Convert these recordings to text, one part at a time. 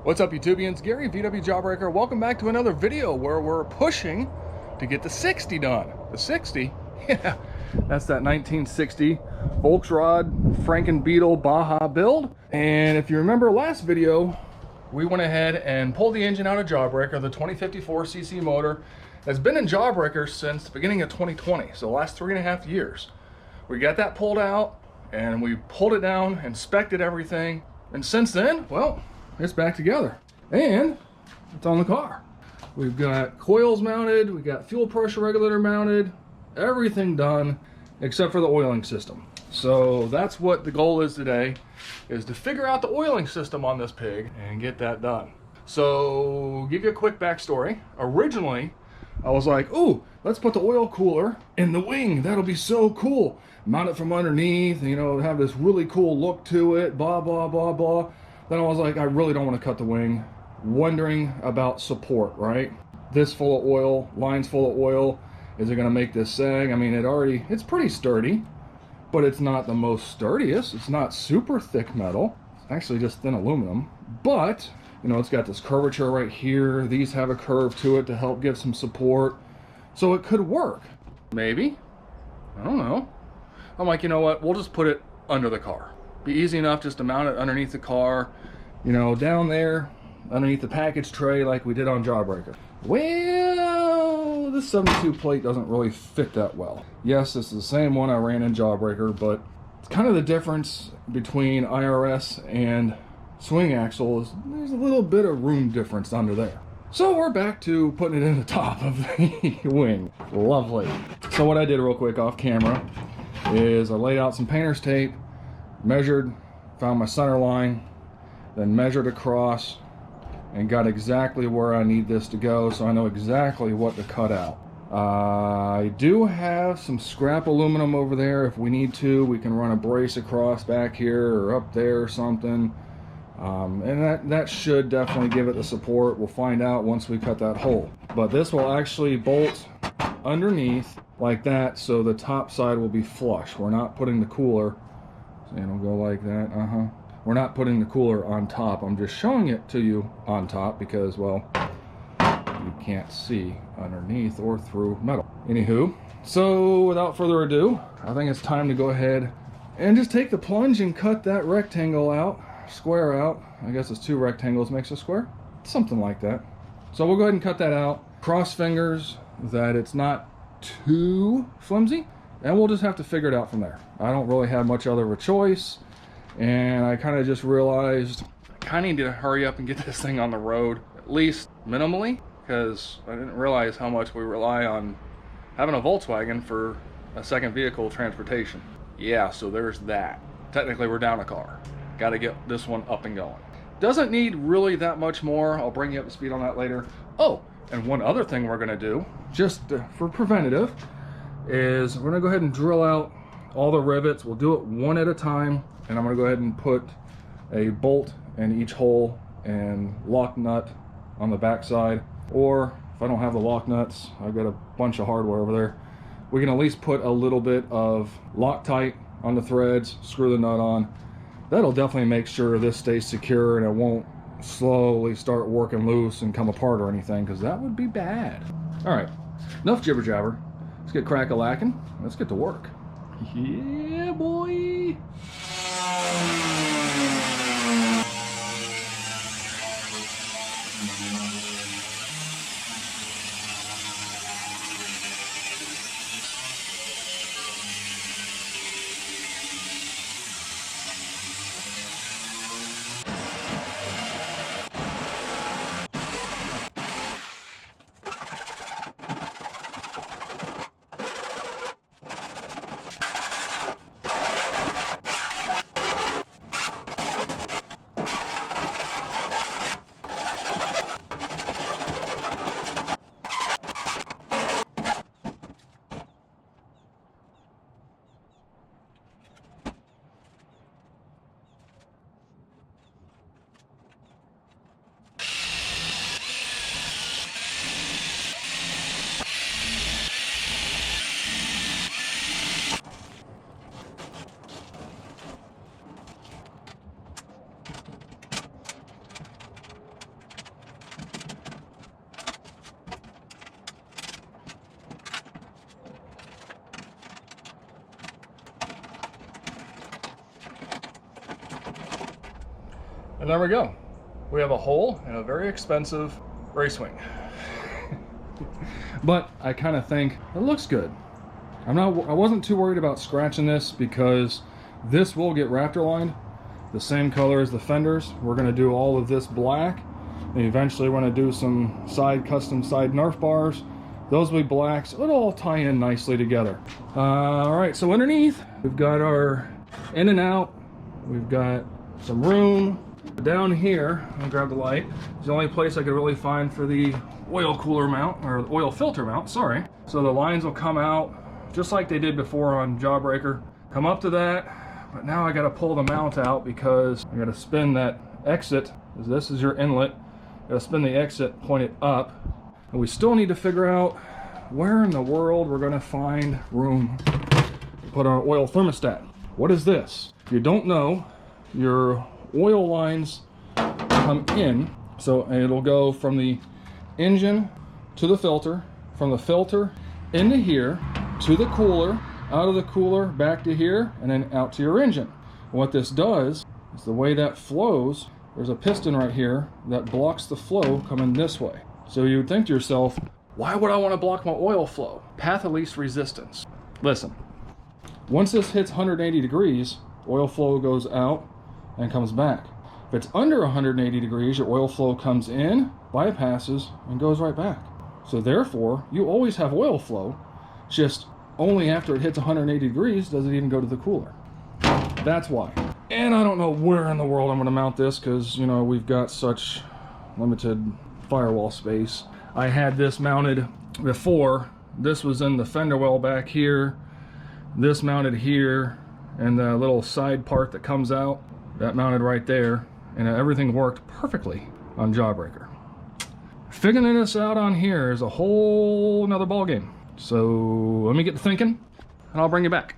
What's up, YouTubians? Gary, VW Jawbreaker. Welcome back to another video where we're pushing to get the Sickxty done. The Sickxty? Yeah, that's that 1960 Volksrod Franken beetle Baja build. And if you remember last video, we went ahead and pulled the engine out of Jawbreaker, the 2054cc motor that's been in Jawbreaker since the beginning of 2020, so the last 3.5 years. We got that pulled out and we pulled it down, inspected everything, and since then, well, it's back together and it's on the car. We've got coils mounted, we got fuel pressure regulator mounted, everything done except for the oiling system. So that's what the goal is today, is to figure out the oiling system on this pig and get that done. So give you a quick backstory. Originally I was like, ooh, let's put the oil cooler in the wing, that'll be so cool. Mount it from underneath, you know, have this really cool look to it, blah blah blah blah. Then I was like, I really don't want to cut the wing. Wondering about support, right? This full of oil, lines full of oil, is it going to make this sag? I mean, it's pretty sturdy, but it's not the most sturdiest. It's not super thick metal. It's actually just thin aluminum. But, you know, it's got this curvature right here. These have a curve to it to help give some support. So it could work. Maybe. I don't know. I'm like, you know what? We'll just put it under the car. Be easy enough just to mount it underneath the car, you know, down there underneath the package tray like we did on Jawbreaker. Well, this 72 plate doesn't really fit that well. Yes, it's the same one I ran in Jawbreaker, but it's kind of the difference between IRS and swing axle is there's a little bit of room difference under there. So we're back to putting it in the top of the wing. Lovely. So what I did real quick off camera is I laid out some painter's tape, measured, found my center line, then measured across and got exactly where I need this to go, so I know exactly what to cut out. I do have some scrap aluminum over there. If we need to, we can run a brace across back here or up there or something, and that should definitely give it the support. We'll find out once we cut that hole. But this will actually bolt underneath like that, so the top side will be flush. We're not putting the cooler, and it'll go like that. We're not putting the cooler on top. I'm just showing it to you on top because, well, you can't see underneath or through metal. Anywho, so without further ado, I think it's time to go ahead and just take the plunge and cut that rectangle out, square out. I guess it's two rectangles makes a square, something like that. So we'll go ahead and cut that out. Cross fingers that it's not too flimsy, and we'll just have to figure it out from there. I don't really have much other of a choice, and I kind of just realized I kind of need to hurry up and get this thing on the road, at least minimally, because I didn't realize how much we rely on having a Volkswagen for a second vehicle transportation. Yeah, so there's that. Technically we're down a car. Got to get this one up and going. Doesn't need really that much more. I'll bring you up to speed on that later. Oh, and one other thing we're going to do, just for preventative, is we're going to go ahead and drill out all the rivets. We'll do it one at a time, and I'm going to go ahead and put a bolt in each hole and lock nut on the back side. Or if I don't have the lock nuts, I've got a bunch of hardware over there, we can at least put a little bit of Loctite on the threads, screw the nut on. That'll definitely make sure this stays secure and it won't slowly start working loose and come apart or anything, because that would be bad. All right, enough jibber jabber. Let's get crack-a-lacking. Let's get to work. Yeah, boy. And there we go. We have a hole in a very expensive race wing. But I kind of think it looks good. I wasn't too worried about scratching this because this will get raptor lined the same color as the fenders. We're going to do all of this black, and eventually we're going to do some custom side Nerf bars. Those will be blacks. It'll all tie in nicely together. All right, so underneath we've got our in and out. We've got some room. Down here, I'll grab the light. It's the only place I could really find for the oil cooler mount, or oil filter mount, sorry. So the lines will come out just like they did before on Jawbreaker. Come up to that, but now I gotta pull the mount out because I gotta spin that exit. This is your inlet. Gotta spin the exit, point it up. And we still need to figure out where in the world we're gonna find room to put our oil thermostat. What is this? If you don't know, your oil lines come in, so it'll go from the engine to the filter, from the filter into here to the cooler, out of the cooler back to here, and then out to your engine. What this does is the way that flows, there's a piston right here that blocks the flow coming this way. So you would think to yourself, why would I want to block my oil flow? Path of least resistance. Listen, once this hits 180 degrees, oil flow goes out and comes back. If it's under 180 degrees, your oil flow comes in, bypasses, and goes right back. So therefore, you always have oil flow, just only after it hits 180 degrees does it even go to the cooler. That's why. And I don't know where in the world I'm going to mount this because, you know, we've got such limited firewall space. I had this mounted before. This was in the fender well back here. This mounted here, and the little side part that comes out, that mounted right there, and everything worked perfectly on Jawbreaker. Figuring this out on here is a whole nother ball game. So let me get to thinking, and I'll bring you back.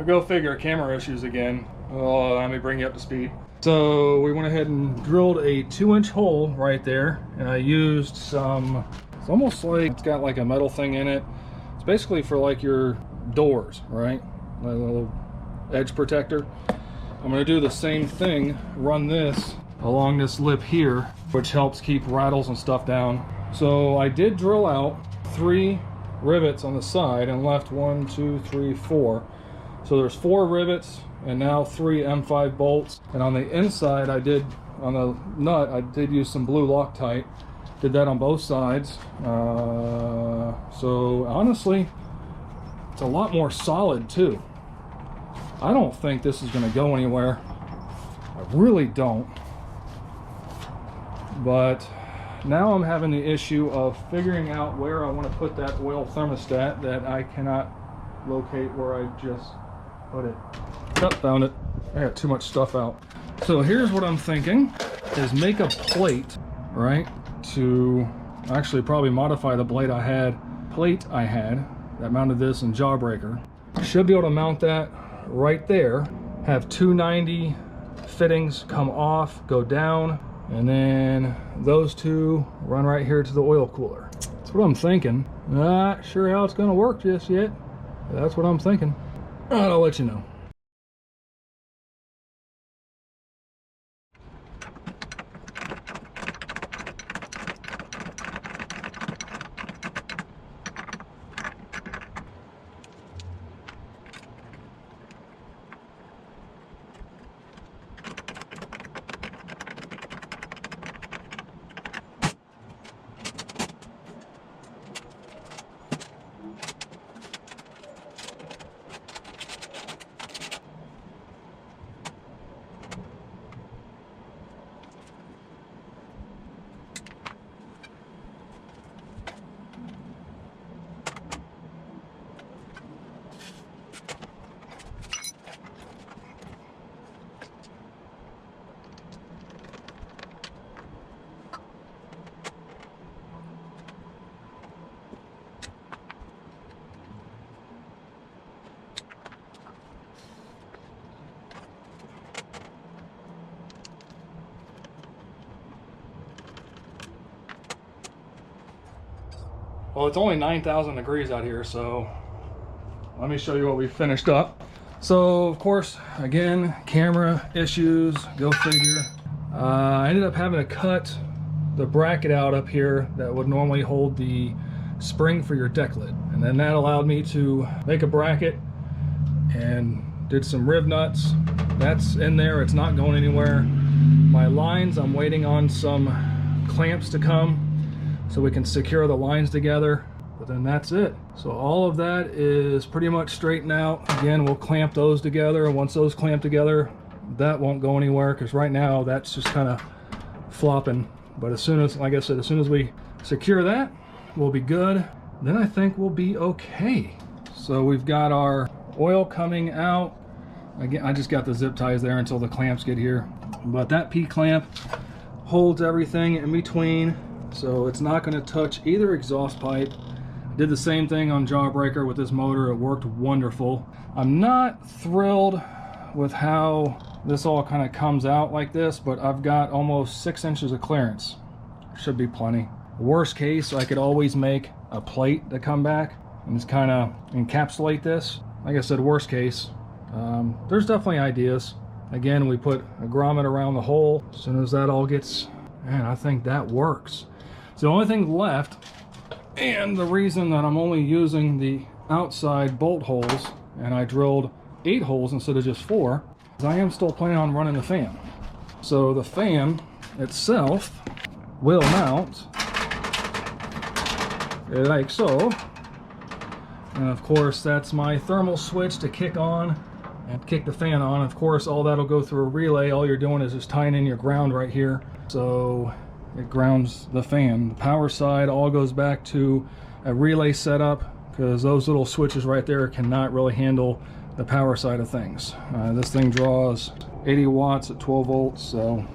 Go figure, camera issues again. Oh, let me bring you up to speed. So we went ahead and drilled a 2-inch hole right there, and I used some, it's almost like it's got like a metal thing in it. It's basically for like your doors, right? A little edge protector. I'm gonna do the same thing, run this along this lip here, which helps keep rattles and stuff down. So I did drill out 3 rivets on the side and left 1, 2, 3, 4. So there's 4 rivets and now 3 M5 bolts. And on the inside, on the nut, I did use some blue Loctite. Did that on both sides. So honestly, it's a lot more solid too. I don't think this is gonna go anywhere. I really don't. But now I'm having the issue of figuring out where I want to put that oil thermostat that I cannot locate where I just put it. Oh, found it. I got too much stuff out. So here's what I'm thinking, is make a plate, right, to actually probably modify the plate I had that mounted this in Jawbreaker. Should be able to mount that right there, have 290 fittings come off, go down, and then those 2 run right here to the oil cooler. That's what I'm thinking. Not sure how it's gonna work just yet. That's what I'm thinking. I'll let you know. Well, it's only 9,000 degrees out here, so let me show you what we finished up. So, of course, again, camera issues, go figure. I ended up having to cut the bracket out up here that would normally hold the spring for your deck lid. And then that allowed me to make a bracket and did some riv nuts. That's in there, it's not going anywhere. My lines, I'm waiting on some clamps to come so we can secure the lines together, but then that's it. So all of that is pretty much straightened out. Again, we'll clamp those together, and once those clamp together, that won't go anywhere, because right now that's just kind of flopping. But as soon as, like I said, as soon as we secure that, we'll be good. Then I think we'll be okay. So we've got our oil coming out. Again, I just got the zip ties there until the clamps get here. But that P-clamp holds everything in between, so it's not going to touch either exhaust pipe. I did the same thing on Jawbreaker with this motor. It worked wonderful. I'm not thrilled with how this all kind of comes out like this, but I've got almost 6 inches of clearance. Should be plenty. Worst case, I could always make a plate to come back and just kind of encapsulate this. Like I said, worst case. There's definitely ideas. Again, we put a grommet around the hole. As soon as that all gets, man, I think that works. So the only thing left, and the reason that I'm only using the outside bolt holes, and I drilled 8 holes instead of just 4, is I am still planning on running the fan. So the fan itself will mount like so. And of course, that's my thermal switch to kick on and kick the fan on. Of course, all that'll go through a relay. All you're doing is just tying in your ground right here. So it grounds the fan. The power side all goes back to a relay setup, because those little switches right there cannot really handle the power side of things. This thing draws 80 watts at 12 volts, so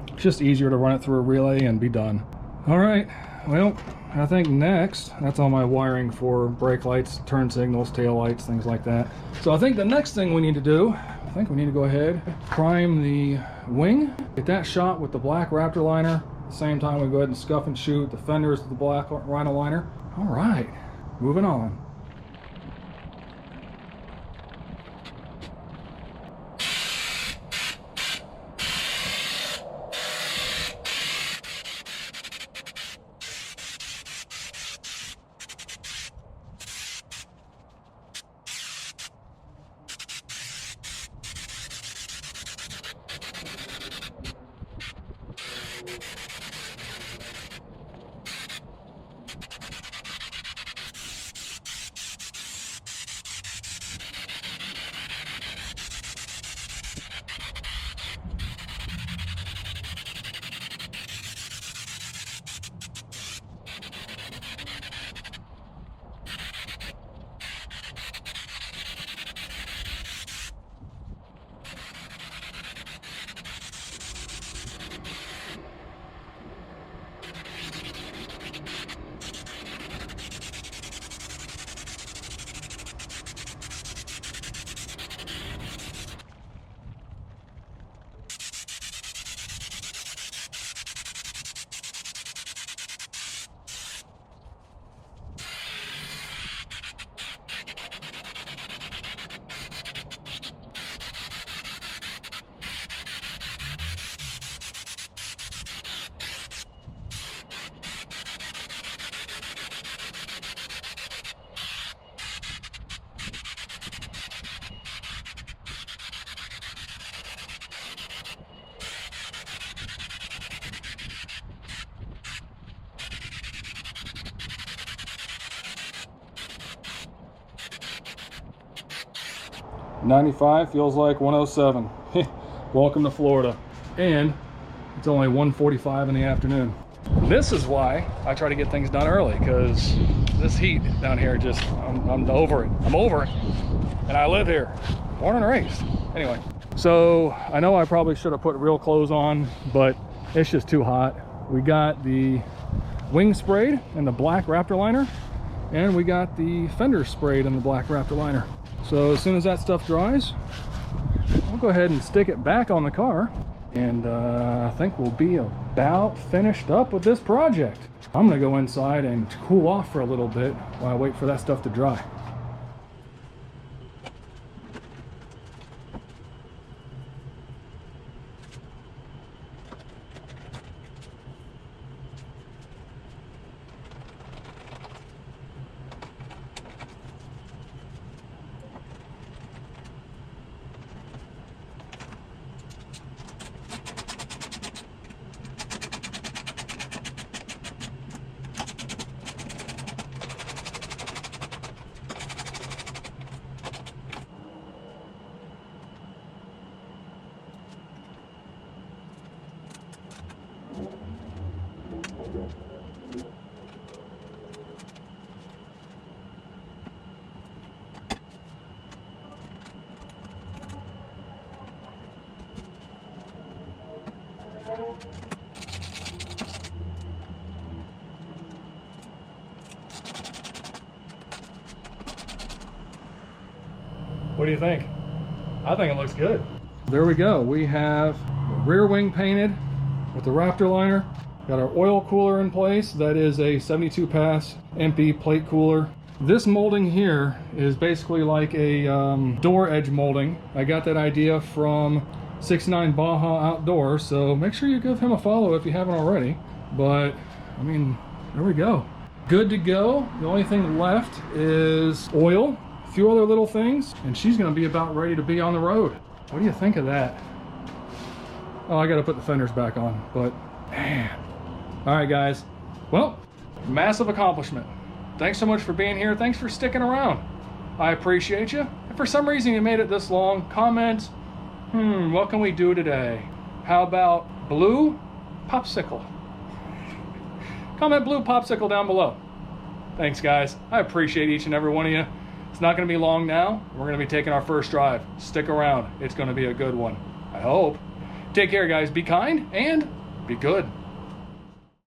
it's just easier to run it through a relay and be done. All right, well, I think next, that's all my wiring for brake lights, turn signals, tail lights, things like that. So I think the next thing we need to do, I think we need to go ahead, prime the wing, get that shot with the black Raptor liner. At the same time, we go ahead and scuff and shoot the fenders with the black Rhino liner. All right, moving on. $95 feels like 107. Welcome to Florida. And it's only 1:45 in the afternoon. This is why I try to get things done early, because this heat down here just, I'm over it. I'm over it. And I live here, born and raised. Anyway, so I know I probably should have put real clothes on, but it's just too hot. We got the wing sprayed in the black Raptor liner, and we got the fender sprayed in the black Raptor liner. So as soon as that stuff dries, I'll go ahead and stick it back on the car And I think we'll be about finished up with this project. I'm gonna go inside and cool off for a little bit while I wait for that stuff to dry. What do you think? I think it looks good. There we go. We have the rear wing painted with the Raptor liner. Got our oil cooler in place. That is a 72 pass MP plate cooler. This molding here is basically like a door edge molding. I got that idea from 69 Baja Outdoors, so make sure you give him a follow if you haven't already. But I mean, there we go. Good to go. The only thing left is oil, a few other little things, and she's gonna be about ready to be on the road. What do you think of that? Oh, I gotta put the fenders back on, but man. All right, guys. Well, massive accomplishment. Thanks so much for being here. Thanks for sticking around. I appreciate you. If for some reason you made it this long, comment, what can we do today? How about blue popsicle? Comment blue popsicle down below. Thanks, guys. I appreciate each and every one of you. It's not going to be long now. We're going to be taking our first drive. Stick around. It's going to be a good one. I hope. Take care, guys. Be kind and be good.